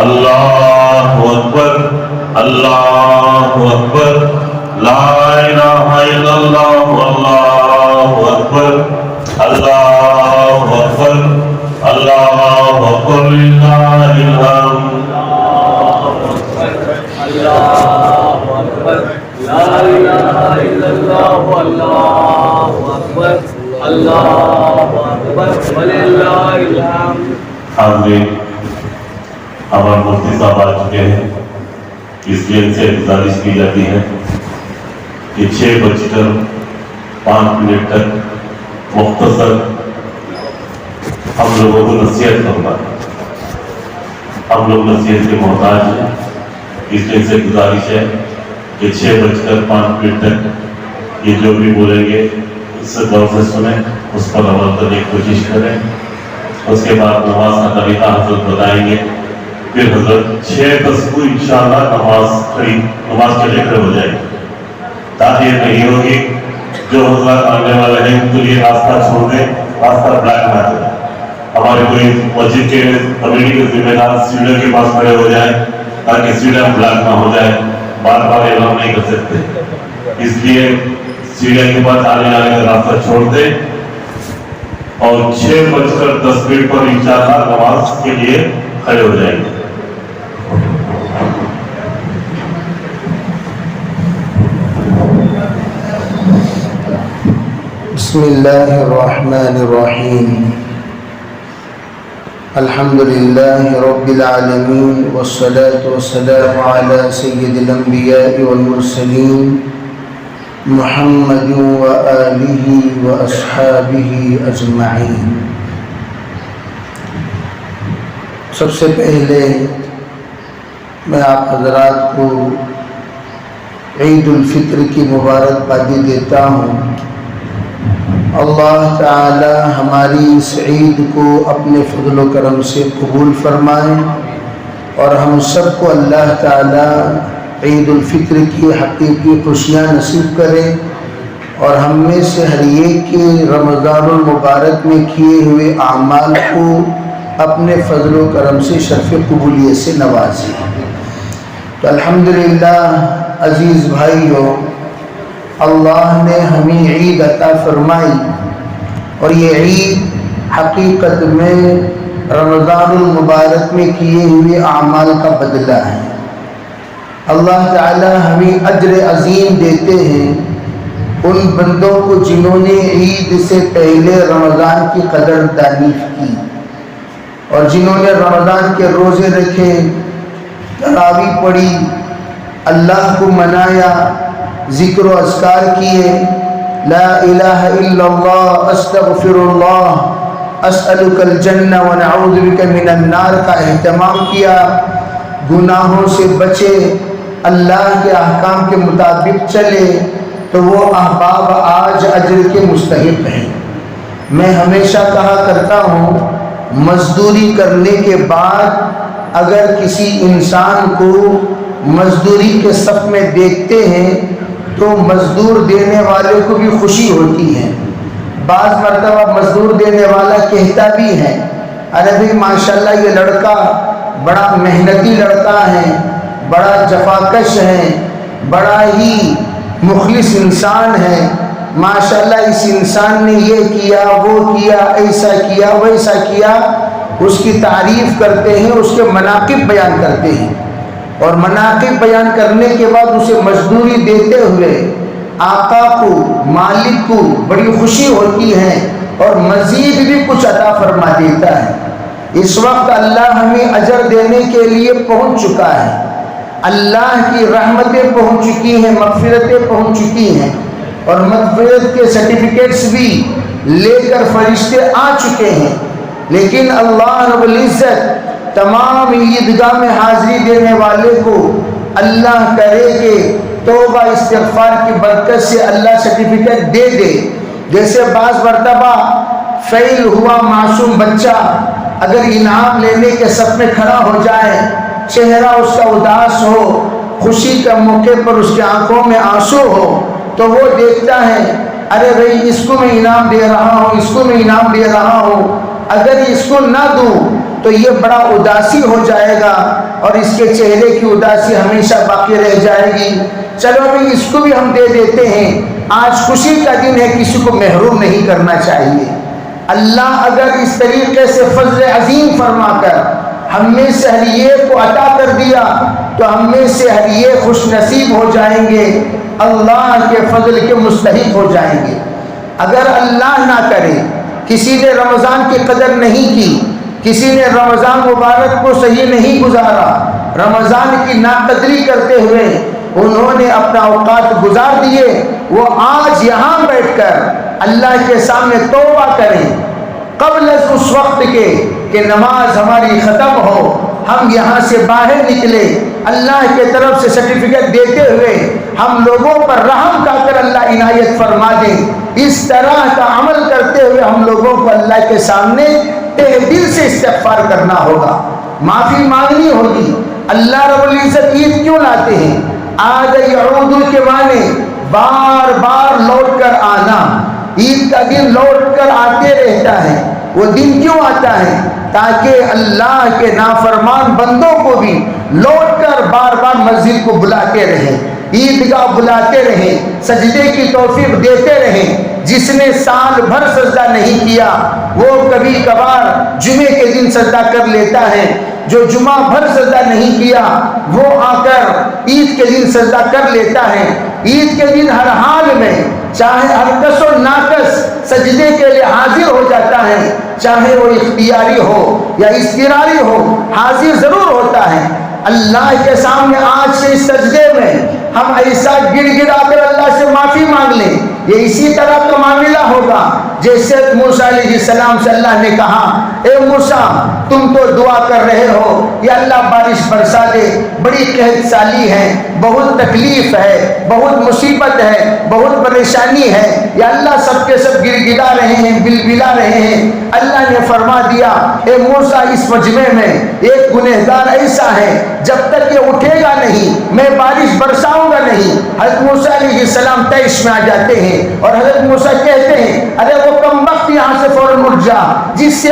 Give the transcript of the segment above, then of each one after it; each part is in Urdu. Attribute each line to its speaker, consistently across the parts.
Speaker 1: اللہ اکبر اللہ اکبر لا الہ الا اللہ اللہ اکبر اللہ اکبر اللہ اکبر للہ الحمد
Speaker 2: اللہ اکبر لا الہ الا اللہ اللہ اکبر اللہ اکبر وللہ الحمد۔
Speaker 1: حاضرین، ہمارے مفتی صاحب آ چکے ہیں، اس لیے ان سے گزارش کی جاتی ہے کہ 6:05 تک مختصر ہم لوگوں کو نصیحت کرنا ہے۔ ہم لوگ نصیحت کے محتاج ہیں، اس لیے ان سے گزارش ہے کہ 6:05 تک یہ جو بھی بولیں گے اس سے غور سے سنیں، اس پر عمل کرنے کی کوشش کریں۔ اس کے بعد نماز کا طریقہ حضرت بتائیں گے، پھر حضرت 6:10 کو انشاءاللہ نماز کے لیے کھڑے ہو جائیں گے۔ تاخیر نہیں ہوگی، جو حضرات آنے والے ہیں ان کے لیے راستہ چھوڑ دیں، راستہ بلاک نہ کریں۔ ہمارے کوئی مسجد کے کمیٹی کے ذمہ دار سیڑھیوں کے پاس کھڑے ہو جائیں تاکہ سیڑھیاں بلاک نہ ہو جائے، بار بار اعلان نہیں کر سکتے، اس لیے سیڑھیوں کے پاس آنے جانے کا راستہ چھوڑ دیں اور 6:10 پر انشاءاللہ نماز کے لیے کھڑے ہو جائیں گے۔
Speaker 3: بسم اللہ الرحمن الرحیم، الحمد للہ رب العالمین والصلاة والسلام علی سید الانبیاء والمرسلین محمد وآلہ واصحابہ اجمعین۔ سب سے پہلے میں آپ حضرات کو عید الفطر کی مبارکبادی دیتا ہوں۔ اللہ تعالی ہماری اس عید کو اپنے فضل و کرم سے قبول فرمائے اور ہم سب کو اللہ تعالی عید الفطر کی حقیقی خوشیاں نصیب کرے اور ہم میں سے ہر ایک کے رمضان المبارک میں کیے ہوئے اعمال کو اپنے فضل و کرم سے شرف قبولیت سے نوازے۔ تو الحمدللہ عزیز بھائیوں، اللہ نے ہمیں عید عطا فرمائی اور یہ عید حقیقت میں رمضان المبارک میں کیے ہوئے اعمال کا بدلہ ہے۔ اللہ تعالی ہمیں اجر عظیم دیتے ہیں ان بندوں کو جنہوں نے عید سے پہلے رمضان کی قدر دانی کی اور جنہوں نے رمضان کے روزے رکھے، تراویح پڑھی، اللہ کو منایا، ذکر و اذکار کیے، لا الہ الا اللہ استغفر اللہ اسألک الجنہ ونعوذ بک من النار کا اہتمام کیا، گناہوں سے بچے، اللہ کے احکام کے مطابق چلے، تو وہ احباب آج اجر کے مستحق ہیں۔ میں ہمیشہ کہا کرتا ہوں، مزدوری کرنے کے بعد اگر کسی انسان کو مزدوری کے صف میں دیکھتے ہیں تو مزدور دینے والے کو بھی خوشی ہوتی ہے۔ بعض مرتبہ مزدور دینے والا کہتا بھی ہے، ارے بھائی ماشاءاللہ یہ لڑکا بڑا محنتی لڑکا ہے، بڑا جفاکش ہے، بڑا ہی مخلص انسان ہے، ماشاءاللہ اس انسان نے یہ کیا وہ کیا، ایسا کیا ویسا کیا، اس کی تعریف کرتے ہیں، اس کے مناقب بیان کرتے ہیں اور مناقب بیان کرنے کے بعد اسے مزدوری دیتے ہوئے آقا کو، مالک کو بڑی خوشی ہوتی ہے اور مزید بھی کچھ عطا فرما دیتا ہے۔ اس وقت اللہ ہمیں اجر دینے کے لیے پہنچ چکا ہے، اللہ کی رحمتیں پہنچ چکی ہیں، مغفرتیں پہنچ چکی ہیں اور مغفرت کے سرٹیفکیٹس بھی لے کر فرشتے آ چکے ہیں، لیکن اللہ رب العزت تمام عیدگاہ میں حاضری دینے والے کو اللہ کرے کہ توبہ استغفار کی برکت سے اللہ سرٹیفکیٹ دے دے۔ جیسے بعض مرتبہ فیل ہوا معصوم بچہ اگر انعام لینے کے صف میں کھڑا ہو جائے، چہرہ اس کا اداس ہو، خوشی کا موقع پر اس کی آنکھوں میں آنسو ہو، تو وہ دیکھتا ہے ارے بھائی اس کو میں انعام دے رہا ہوں، اس کو میں انعام دے رہا ہوں، اگر اس کو نہ دوں تو یہ بڑا اداسی ہو جائے گا اور اس کے چہرے کی اداسی ہمیشہ باقی رہ جائے گی۔ چلو ابھی اس کو بھی ہم دے دیتے ہیں، آج خوشی کا دن ہے، کسی کو محروم نہیں کرنا چاہیے۔ اللہ اگر اس طریقے سے فضل عظیم فرما کر ہم میں سے ہر ایک کو عطا کر دیا تو ہم میں سے ہر ایک خوش نصیب ہو جائیں گے، اللہ کے فضل کے مستحق ہو جائیں گے۔ اگر اللہ نہ کرے کسی نے رمضان کی قدر نہیں کی، کسی نے رمضان مبارک کو صحیح نہیں گزارا، رمضان کی ناقدری کرتے ہوئے انہوں نے اپنا اوقات گزار دیے، وہ آج یہاں بیٹھ کر اللہ کے سامنے توبہ کریں قبل اس وقت کے کہ نماز ہماری ختم ہو، ہم یہاں سے باہر نکلے، اللہ کے طرف سے سرٹیفکیٹ دیتے ہوئے ہم لوگوں پر رحم کا کر اللہ عنایت فرما دیں۔ اس طرح کا عمل کرتے ہوئے ہم لوگوں کو اللہ کے سامنے تہ دل سے استغفار کرنا ہوگا، معافی مانگنی ہوگی۔ اللہ رب العزت عید کیوں لاتے ہیں؟ عاد یعود کے معنی بار بار لوٹ کر آنا، عید کا دن لوٹ کر آتے رہتا ہے۔ وہ دن کیوں آتا ہے؟ تاکہ اللہ کے نافرمان بندوں کو بھی لوٹ کر بار بار مسجد کو بلاتے رہیں، عیدگاہ بلاتے رہیں، سجدے کی توفیق دیتے رہیں۔ جس نے سال بھر سجدہ نہیں کیا وہ کبھی کبھار جمعے کے دن سجدہ کر لیتا ہے، جو جمعہ بھر سجدہ نہیں کیا وہ آ کر عید کے دن سجدہ کر لیتا ہے۔ عید کے دن ہر حال میں چاہے ہر کس و ناقص سجدے کے لیے حاضر ہو جاتا ہے، چاہے وہ اختیاری ہو یا اضطراری ہو، حاضر ضرور ہوتا ہے۔ اللہ کے سامنے آج سے اس سجدے میں ہم ایسا گڑ گڑا کر اللہ سے معافی مانگ لیں، یہ اسی طرح کا معاملہ ہوگا جیسے موسیٰ علیہ السلام سے اللہ نے کہا، اے موسیٰ تم تو دعا کر رہے ہو یا اللہ بارش برسا دے، بڑی قحط سالی ہے، بہت تکلیف ہے، بہت مصیبت ہے، بہت پریشانی ہے، یا اللہ سب کے سب گڑ گڑا رہے ہیں، بلبلا رہے ہیں۔ اللہ نے فرما دیا، اے موسیٰ اس مجمع میں ایک گنہگار ایسا ہے جب تک یہ اٹھے گا نہیں میں بارش برساؤں گا نہیں۔ حضرت موسیٰ علیہ السلام طیش میں آ جاتے ہیں اور حضرت موسیٰ کہتے ہیں، ارے وہ کم وقت یہاں سے فوراً اٹھ جا جس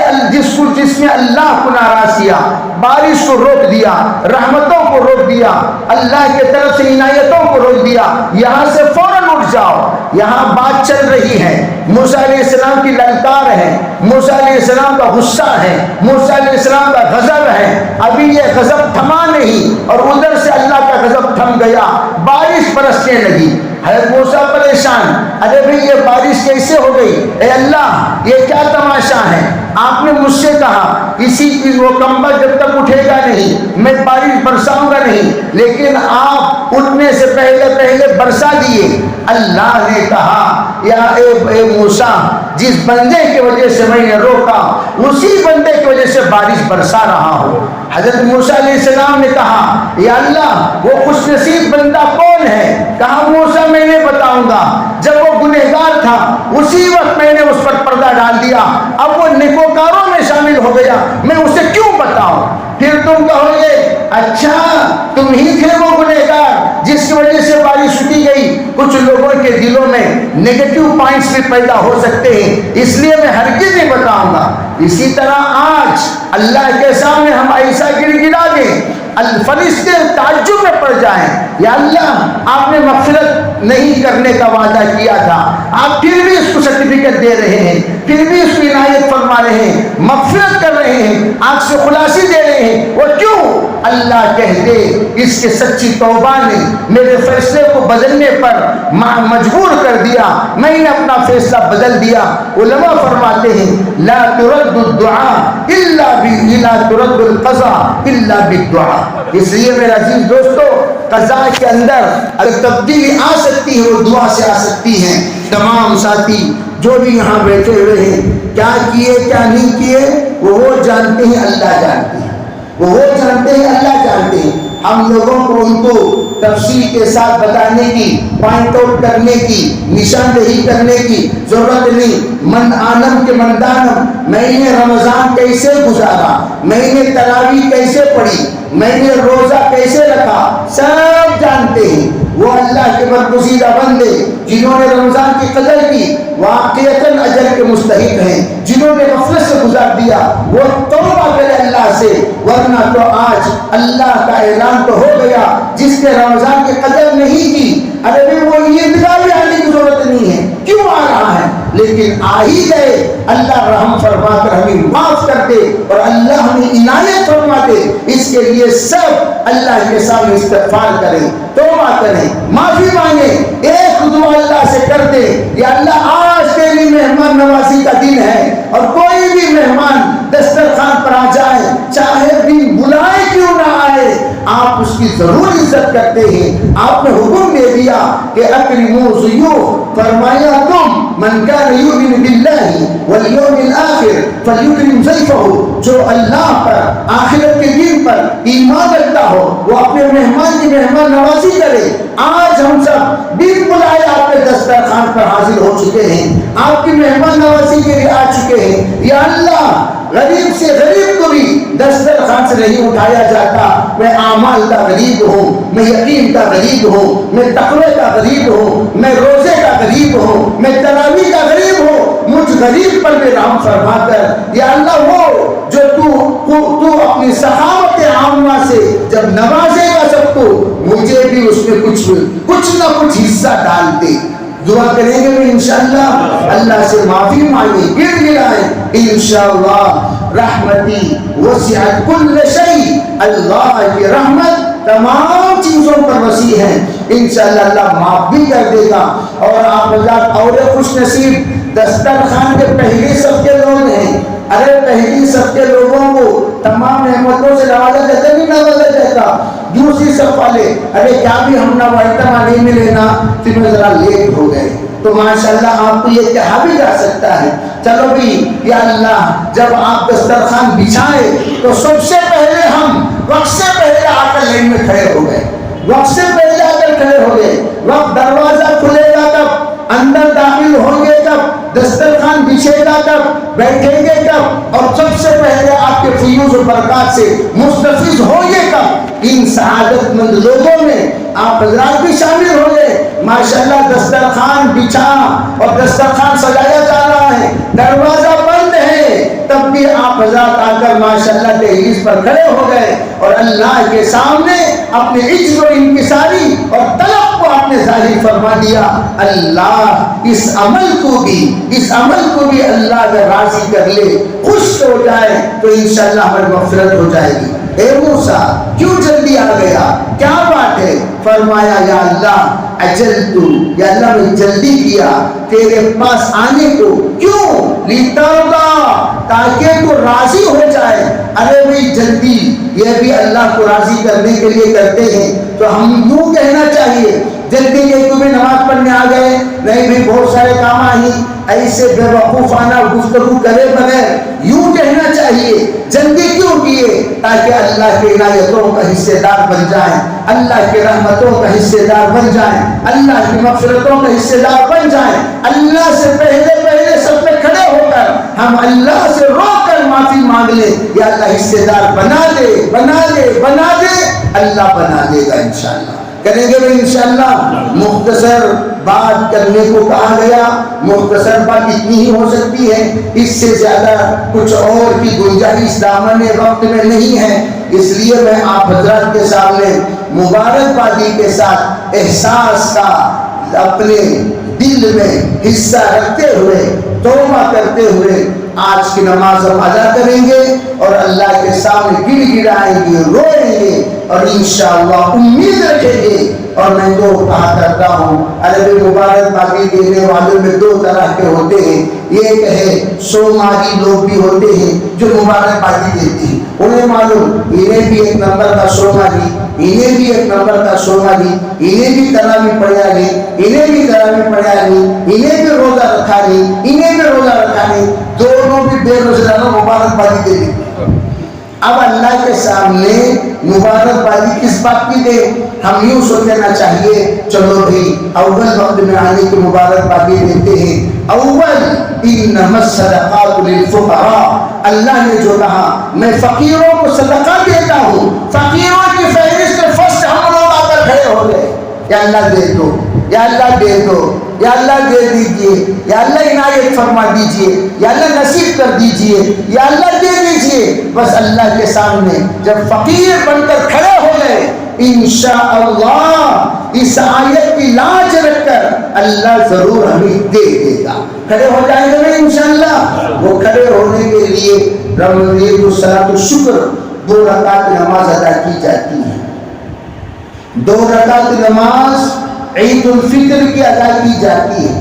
Speaker 3: نے اللہ کو ناراض کیا، بارش کو روک دیا، رحمتوں کو روک دیا، اللہ کے طرف سے عنایتوں کو روک دیا، یہاں سے فوراً اٹھ جاؤ۔ یہاں بات چل رہی ہے، موسیٰ علیہ السلام کی للکار ہے، موسیٰ علیہ السلام کا غصہ ہے، موسیٰ علیہ السلام کا غضب ہے، ابھی یہ غضب تھما نہیں اور ادھر سے اللہ کا غضب تھم گیا، بارش برسنے لگی۔ حضرت موسیٰ پریشان، ارے بھئی یہ بارش کیسے ہو گئی؟ اے اللہ یہ کیا تماشا ہے؟ آپ نے مجھ سے کہا اسی چیز وہ کمبا جب تک اٹھے گا نہیں میں بارش برساؤں گا نہیں، لیکن آپ اٹھنے سے پہلے برسا دیے۔ اللہ نے کہا، یا اے موسیٰ جس بندے کی وجہ سے میں نے روکا اسی بندے کی وجہ سے بارش برسا رہا ہوں۔ حضرت موسیٰ علیہ السلام نے کہا، یا اللہ وہ خوش نصیب بندہ کون ہے؟ کہا موسیٰ میں نے بتاؤں گا، جب وہ گنہگار تھا اسی وقت میں نے اس پر پردہ ڈال دیا، اب وہ نیکوکاروں میں شامل ہو گیا، میں اسے کیوں بتاؤں؟ پھر تم کہو گے اچھا تم ہی تھے وہ گنہگار جس کی وجہ سے بارش رکی گئی۔ کچھ لوگوں کے دلوں میں نیگیٹو پوائنٹس بھی پیدا ہو سکتے ہیں، اس لیے میں ہرگز نہیں بتاؤں گا۔ اسی طرح آج اللہ کے سامنے ہم ایسا گڑ گڑا دیں، فرشتے تعجب میں پڑ جائیں، یا اللہ آپ نے مغفرت نہیں کرنے کا وعدہ کیا تھا، آپ پھر بھی اس کو سرٹیفکیٹ دے رہے ہیں، پھر بھی اس کی عنایت فرما رہے ہیں، مغفرت کر رہے ہیں، آنکھ سے خلاصی دے رہے ہیں، وہ کیوں؟ اللہ کہتے اس کے سچی توبہ نے میرے فیصلے کو بدلنے پر مجبور کر دیا، میں نے اپنا فیصلہ بدل دیا۔ علماء فرماتے ہیں لا ترد الدعاء لا ترد القضاء الا بالدعاء۔ اس لیے میرے عزیز دوستو، قضاء کے اندر اگر تبدیلی آ سکتی ہے وہ دعا سے آ سکتی ہے۔ تمام ساتھی جو بھی یہاں بیٹھے ہوئے ہیں، کیا کیے کیا نہیں کیے وہ جانتے ہیں، اللہ جانتے ہیں، وہ جانتے ہیں، اللہ جانتے ہیں۔ ہم لوگوں کو ان کو تفصیل کے ساتھ بتانے کی، پوائنٹ آؤٹ کرنے کی، نشاندہی کرنے کی ضرورت نہیں۔ من عالم کے مندانم، میں نے رمضان کیسے گزارا، میں نے تراویح کیسے پڑھی، میں نے روزہ کیسے رکھا، سب جانتے ہیں۔ وہ وہ اللہ کے برگزیدہ بندے جنہوں نے رمضان کی قدر کی واقعتاً اجر کے مستحق ہیں. جنہوں نے غفلت سے گزار دیا وہ توبہ کرے اللہ سے، ورنہ تو آج اللہ کا اعلان تو ہو گیا جس نے رمضان کی قدر نہیں کی، ارے بھی وہ عیدگاہ بھی آنے کی ضرورت نہیں ہے، کیوں آ رہا ہے؟ لیکن آ ہی گئے. اللہ رحم فرما کر ہمیں معاف کر دے اور اللہ ہمیں عنایت فرما دے. اس کے لیے سب اللہ کے سامنے استغفار کریں، توبہ کریں، معافی مانگیں، ایک دعا اللہ سے کر دے، یا اللہ آج تیری مہمان نوازی کا دن ہے اور کوئی بھی مہمان دسترخوان پر آ جائے چاہے بھی بلائے کیوں نہ آئے، آپ اس کی ضرور عزت کرتے ہیں. آپ نے حکم دے دیا کہ اکرموا ضیوف، فرمایا تم من کان یؤمن باللہ والیوم الآخر فلیکرم ضیفہ، جو اللہ پر آخرت کے دن پر ایمان رکھتا ہو وہ اپنے مہمان کی مہمان نوازی کرے. آج ہم سب بن بلائے آپ کے دسترخوان پر حاضر ہو چکے ہیں، آپ کی مہمان نوازی کے لیے آ چکے ہیں. یا اللہ غریب سے غریب کو بھی دسترخوان سے نہیں اٹھایا جاتا. میں اعمال کا غریب ہوں، میں یقین کا غریب ہوں، میں تقوی کا غریب ہوں، میں روزے کا غریب ہوں، میں تراویح کا غریب ہوں. مجھ غریب پر بھی رحم فرما کر یا اللہ وہ جو تو اپنی سخاوت عامہ سے جب نوازے گا سب کو، مجھے بھی اس میں کچھ نہ کچھ حصہ ڈال دے. دعا کریں گے بھی انشاءاللہ، اللہ سے معافی مانگیں، گر گرائیں. انشاءاللہ رحمتی وسعت کل شیء، اللہ کی رحمت تمام چیزوں پر وسیع ہے. انشاءاللہ اللہ معاف بھی کر دے گا. اور آپ حضرات اور خوش نصیب دسترخوان کے پہلے سب کے لوگ ہیں. ارے پہلی سب کے لوگوں کو تمام نعمتوں سے نوازا جاتا نہیں نوازا جاتا. دوسری سب والے ارے کیا بھی ہم نوازتما نہیں ملے نا، پھر میں ذرا لیٹ ہو گئے. تو ماشاءاللہ آپ کو یہ کہا بھی جا سکتا ہے چلو بھی یا اللہ جب آپ دسترخوان بچھائے تو سب سے پہلے ہم وقت سے پہلے آ کر لائن میں کھڑے ہو گئے، وقت سے پہلے آ کر کھڑے ہو گئے. وقت دروازہ کھلے گا کب، اندر داخل ہوں گے کب، دسترخوان بچھے گا کب، بیٹھیں گے کب، اور سب سے پہلے آپ کے فیوز و برکات سے مستفیض ہوں گے کب. ان سعادت مند لوگوں میں آپ حضرات بھی شامل ہو گئے. ماشاءاللہ دسترخوان بچھا اور دسترخوان سجایا جا رہا ہے، دروازہ بند ہے، تب بھی آپ حضرات آ کر ماشاءاللہ دہلیز پر کھڑے ہو گئے اور اللہ کے سامنے اپنے عجز و انکساری اور طلب کو آپ نے ظاہر فرما دیا. اللہ اس عمل کو بھی اللہ اگر راضی کر لے، خوش ہو جائے تو انشاءاللہ ہماری مغفرت ہو جائے گی. اے موسیٰ کیوں جلدی آ گیا، کیا بات ہے؟ فرمایا یا اللہ اجلتو، یا اللہ میں جلدی کیا تیرے پاس آنے کو. کیوں؟ لیترضا، تاکہ تو راضی ہو جائے. ارے بھئی جلدی یہ بھی اللہ کو راضی کرنے کے لیے کرتے ہیں تو ہم یوں کہنا چاہیے جلدی یہ تمہیں نماز پڑھنے آ گئے نہیں بھی بہت سارے کام آئی، ایسے بے وقوفانہ گفتگو کرے بغیر یوں کہنا چاہیے جلدی کیوں کیے؟ تاکہ اللہ کے عنایتوں کا حصے دار بن جائیں، اللہ کے رحمتوں کا حصے دار بن جائیں، اللہ کی مغفرتوں کا حصے دار بن جائیں. اللہ سے پہلے سب پہ کھڑے ہو کر ہم اللہ سے رو کر معافی مانگ لیں، یا اللہ حصے دار بنا دے، اللہ بنا دے گا. انشاءاللہ کریں گے بھی انشاءاللہ. مختصر بات کرنے کو کہا گیا، مختصر بات اتنی ہی ہو سکتی ہے، اس سے زیادہ کچھ اور کی گنجائش دامن وقت میں نہیں ہے. اس لیے میں آپ حضرات کے سامنے مبارکبادی کے ساتھ احساس کا اپنے دل میں حصہ رکھتے ہوئے توبہ کرتے ہوئے آج کی نماز ہم ادا کریں گے اور اللہ کے سامنے گر گرائیں گے، روئیں گے اور انشاءاللہ امید رکھیں گے. اور میں تو کہا کرتا ہوں عربی مبارکبادی دینے والوں میں دو طرح کے ہوتے ہیں. ایک ہے سوماری لوگ بھی ہوتے ہیں جو مبارکبادی دیتے ہیں، انہیں معلوم انہیں بھی ایک نمبر کا سوماری، انہیں بھی ایک نمبر کا سوماری، انہیں بھی تراویح پڑھا نہیں، انہیں بھی تراویح پڑھا نہیں، انہیں بھی روزہ رکھا نہیں، انہیں بھی روزہ رکھا نہیں، دونوں بھی بے روزانہ مبارکبادی دے دی. اب اللہ کے سامنے مبارکبادی کس بات کی دے؟ ہم یوں سوچنا چاہیے چلو بھائی اول وقت میں آنے کی مبارکبادی دیتے ہیں. اول انما الصدقات للفقراء، اللہ نے جو کہا میں فقیروں کو صدقہ دیتا ہوں، فقیروں کی فہرست میں فرسٹ ہم لوگ آ کر کھڑے ہو گئے. یا اللہ دے دو، یا اللہ دے دو، یا اللہ دے دیجئے، یا اللہ عنایت فرما دیجئے، یا اللہ نصیب کر دیجئے، یا اللہ دے دیجئے. بس اللہ کے سامنے جب فقیر بن کر کھڑے ہو گئے، انشاءاللہ اس آیت کی لاج رکھ کر اللہ ضرور ہمیں دے دے گا. کھڑے ہو جائیں گے انشاءاللہ. وہ کھڑے ہونے کے لیے رمضان الصلاۃ الشکر 2 رکعت نماز ادا کی جاتی ہے. 2 رکعت نماز عید الفطر کی ادا کی جاتی ہے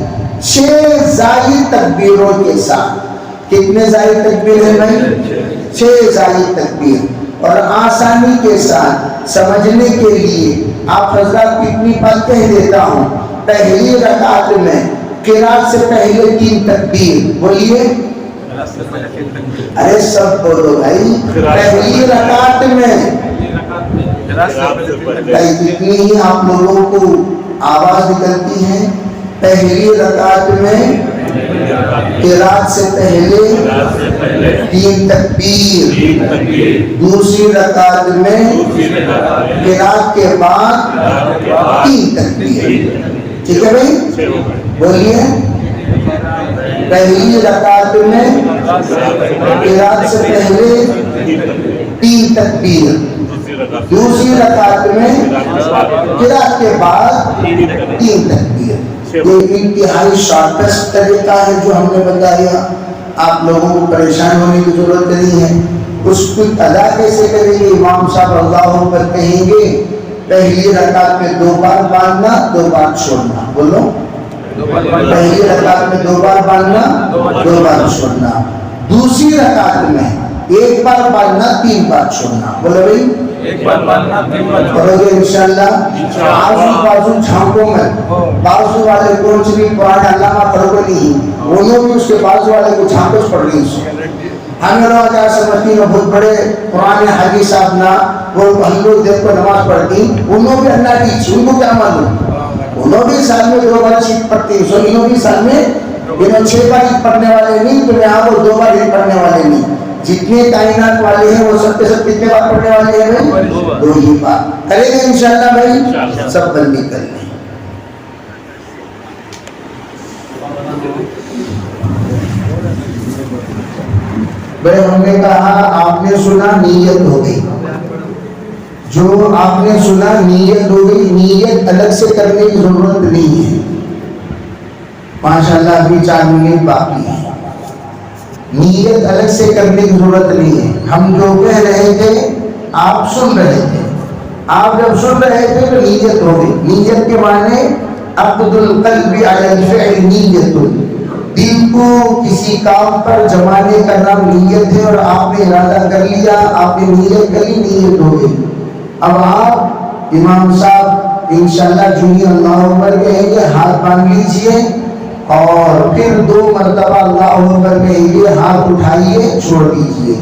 Speaker 3: 6 زائد تکبیروں کے ساتھ. کتنے زائد تکبیر ہیں بھائی؟ 6 زائد تکبیر. اور آسانی کے ساتھ سمجھنے کے لیے آپ حضرات کتنی بات کہہ دیتا ہوں. پہلی رکعت میں قرات سے پہلے 3 تکبیر بولیے. ارے سب بولو بھائی. پہلی رکعت میں جتنی ہی آپ لوگوں کو آواز نکلتی ہے، پہلی رکعت میں قرات سے پہلے 3 تکبیر، دوسری رکعت میں قرات کے بعد 3 تکبیر. ٹھیک ہے بھائی؟ بولیے. پہلی رکعت میں قرات سے پہلے 3 تکبیر، دوسری رکعت میں قرات کے بعد 3 تکبیر. یہ انتہائی شارٹیسٹ طریقہ ہے جو ہم نے بتایا. آپ لوگوں کو پریشان ہونے کی ضرورت نہیں ہے. اس کو ادا کیسے کریں گے؟ امام صاحب اللہ پر کہیں گے پہلی رکعت میں 2 بار باندھنا، 2 بار چھوڑنا. بولو. پہلی رکعت میں 2 بار باندھنا، 2 بار چھوڑنا. دوسری رکعت میں 1 بار باندھنا، 3 بار چھوڑنا. بولو بھائی. 1 بار باندھنا، 3 بار چھوڑنا. کرو گے انشاءاللہ. آزو چھانکوں میں بازو والے کون سی بھی پرانے علامہ فرغلی نہیں، انہوں بھی اس کے بازو والے کو چھانکوش پڑھ رہی ہیں. ہمیں لوگ کیا سمجھتی ہیں بہت بڑے پرانے حاجی صاحب نا وہ ہم لوگ دیکھ کو نماز پڑھتی، انہوں بھی اللہ کی چھ، ان کو کیا معلوم. انہوں بھی سال میں 2 بار عید پڑھتی، انہوں بھی سال میں 6 بار عید پڑھنے والے نہیں، تو یہاں وہ 2 بار عید پڑھنے والے نہیں. جتنے کائنات والے ہیں وہ سب کے سب کتنے بار پڑھنے والے ہیں بھائی؟ 2 ہی بار. کریں گے انشاءاللہ بھائی. سب بندی کر لیں. بھائی ہم نے کہا آپ نے سنا نیت ہو گئی، جو آپ نے سنا نیت ہو گئی. نیت الگ سے کرنے کی ضرورت نہیں ہے. ماشاءاللہ ابھی 4 منٹ باقی ہے. نیت الگ سے کرنے کی ضرورت نہیں ہے. ہم جو کہہ رہے تھے آپ سن رہے تھے. آپ جب سن رہے تھے تو نیت ہو گئی. نیت کے معنی عقد القلب علی الفعل نیت. دل کو کسی کام پر جمانے کا نام نیت ہے، اور آپ نے ارادہ کر لیا، آپ نے نیت کر لی، نیت ہو گئی. اب آپ امام صاحب انشاءاللہ جنہی اللہ اکبر کہیں گے، ہاتھ باندھ لیجئے اور پھر 2 مرتبہ اللہ اکبر کہیں گے، ہاتھ اٹھائیے چھوڑ دیجئے.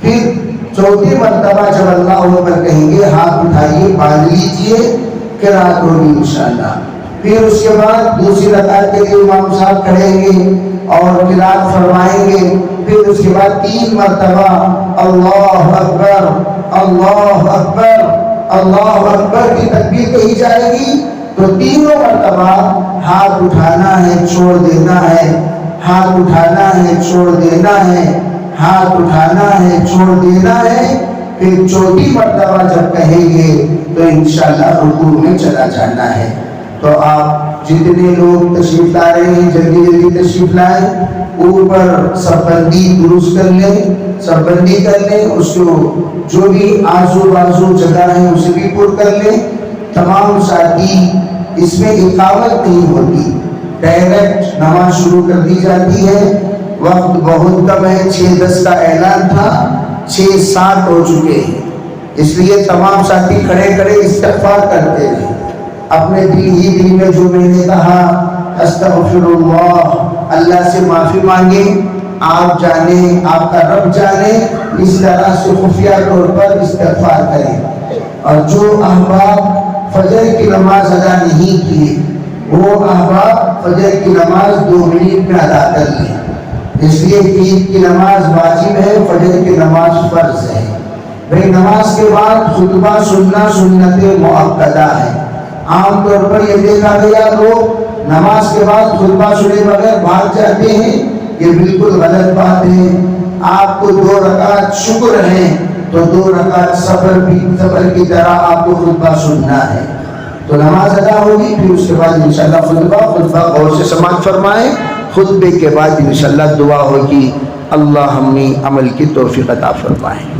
Speaker 3: پھر 4تھی مرتبہ جب اللہ اکبر کہیں گے، ہاتھ اٹھائیے باندھ لیجئے، قرات ہوگی انشاءاللہ. پھر اس کے بعد دوسری رکعت کے لیے امام صاحب کھڑیں گے اور قرات فرمائیں گے. پھر اس کے بعد 3 مرتبہ اللہ اکبر اللہ اکبر اللہ اکبر کی تکبیر کہی جائے گی. تو تینوں مرتبہ ہاتھ اٹھانا ہے چھوڑ دینا ہے، ہاتھ اٹھانا ہے چھوڑ دینا ہے، ہاتھ اٹھانا ہے چھوڑ دینا ہے. پھر 4تھی مرتبہ جب کہیں گے تو انشاءاللہ رکوع میں چلا جانا ہے. تو آپ جتنے لوگ تشریف لا رہے ہیں جلدی جلدی تشریف لائیں. اوپر سب بندی درست کر لیں، سب بندی کر لیں. اس کو جو بھی آزو بازو جگہ ہے اسے بھی پر کر لیں. تمام ساتھی اس میں اقامت نہیں ہوتی، ڈائریکٹ نماز شروع کر دی جاتی ہے. وقت بہت کم ہے. 6:10 کا اعلان تھا، 6:07 ہو چکے ہیں. اس لیے تمام ساتھی کھڑے کھڑے استغفار کرتے ہیں. اپنے دل ہی دل میں جو میں نے کہا استغفر اللہ، اللہ سے معافی مانگے. آپ جانیں، آپ کا رب جانے، اس طرح سے خفیہ طور پر استغفار کریں. اور جو احباب فجر کی نماز ادا نہیں کیے، وہ احباب فجر کی نماز 2 منٹ میں ادا کر لیں. اس لیے عید کی نماز واجب ہے، فجر کی نماز فرض ہے. بھئی نماز کے بعد خطبہ سننا سنت مؤکدہ ہے. عام طور پر یہ دیکھا گیا لوگ نماز کے بعد خطبہ سنے بغیر بھاگ جاتے ہیں، یہ بالکل غلط بات ہے۔ آپ کو 2 رکعت شکر ہیں تو 2 رکعت صبر کی طرح آپ کو خطبہ سننا ہے۔ تو نماز ادا ہوگی، پھر اس کے بعد انشاءاللہ خطبہ غور سے سماعت فرمائیں۔ خطبے کے بعد انشاءاللہ دعا ہوگی۔ اللہ ہمیں عمل کی توفیق عطا فرمائے۔